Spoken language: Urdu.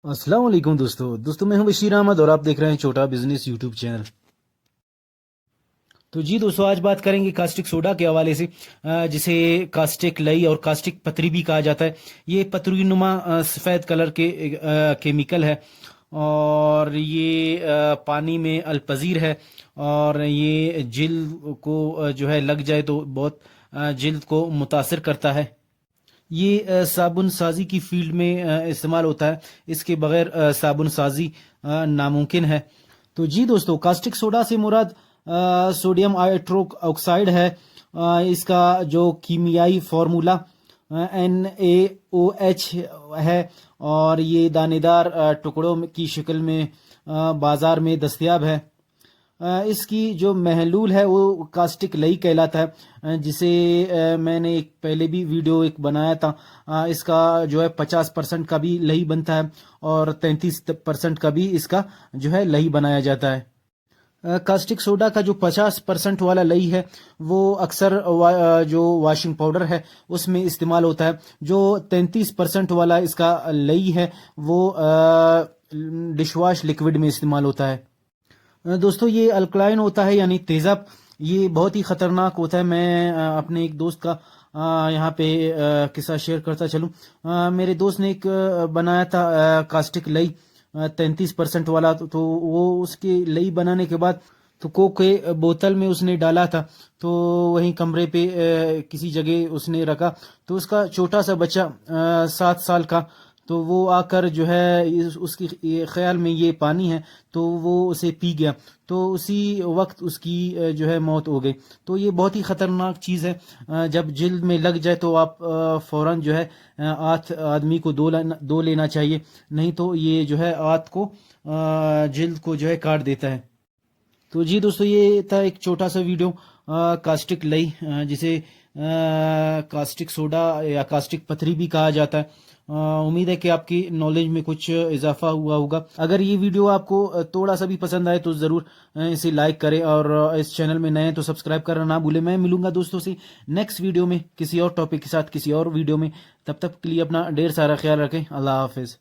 السلام علیکم دوستو میں ہوں بشیر احمد اور آپ دیکھ رہے ہیں چھوٹا بزنس یوٹیوب چینل۔ تو جی دوستو آج بات کریں گے کاسٹک سوڈا کے حوالے سے، جسے کاسٹک لئی اور کاسٹک پتری بھی کہا جاتا ہے۔ یہ پتری نما سفید کلر کے کیمیکل ہے اور یہ پانی میں الپذیر ہے، اور یہ جلد کو جو ہے لگ جائے تو بہت جلد کو متاثر کرتا ہے۔ یہ صابن سازی کی فیلڈ میں استعمال ہوتا ہے، اس کے بغیر صابن سازی ناممکن ہے۔ تو جی دوستو کاسٹک سوڈا سے مراد سوڈیم ہائڈروک آکسائڈ ہے۔ اس کا جو کیمیائی فارمولا NaOH ہے، اور یہ دانے دار ٹکڑوں کی شکل میں بازار میں دستیاب ہے۔ اس کی جو محلول ہے وہ کاسٹک لئی کہلاتا ہے، جسے میں نے ایک پہلے بھی ویڈیو ایک بنایا تھا۔ اس کا جو ہے 50% کا بھی لئی بنتا ہے اور 33% کا بھی اس کا جو ہے لئی بنایا جاتا ہے۔ کاسٹک سوڈا کا جو 50% والا لئی ہے وہ اکثر جو واشنگ پاؤڈر ہے اس میں استعمال ہوتا ہے۔ جو 33% والا اس کا لئی ہے وہ ڈش واش لکوڈ میں استعمال ہوتا ہے۔ دوستو یہ الکلائن ہوتا ہے، یعنی تیزاب، یہ بہت ہی خطرناک ہوتا ہے۔ میں اپنے ایک دوست کا یہاں پہ قصہ شیئر کرتا چلوں۔ میرے دوست نے ایک بنایا تھا کاسٹک لئی 33% والا، تو وہ اس کے لئی بنانے کے بعد تو کوک کے بوتل میں اس نے ڈالا تھا، تو وہیں کمرے پہ کسی جگہ اس نے رکھا، تو اس کا چھوٹا سا بچہ 7 سال کا، تو وہ آ کر جو ہے اس کی خیال میں یہ پانی ہے، تو وہ اسے پی گیا، تو اسی وقت اس کی جو ہے موت ہو گئی۔ تو یہ بہت ہی خطرناک چیز ہے، جب جلد میں لگ جائے تو آپ فوراً جو ہے ہاتھ آدمی کو دھو لینا چاہیے، نہیں تو یہ جو ہے ہاتھ کو جلد کو جو ہے کاٹ دیتا ہے۔ تو جی دوستو یہ تھا ایک چھوٹا سا ویڈیو کاسٹک لئی، جسے کاسٹک سوڈا یا کاسٹک پتھری بھی کہا جاتا ہے۔ امید ہے کہ آپ کی نالج میں کچھ اضافہ ہوا ہوگا۔ اگر یہ ویڈیو آپ کو تھوڑا سا بھی پسند آئے تو ضرور اسے لائک کریں، اور اس چینل میں نئے ہیں تو سبسکرائب کرنا نہ بھولیں۔ میں ملوں گا دوستوں سے نیکسٹ ویڈیو میں کسی اور ٹاپک کے ساتھ، کسی اور ویڈیو میں۔ تب تک کے لیے اپنا ڈھیر سارا خیال رکھیں۔ اللہ حافظ۔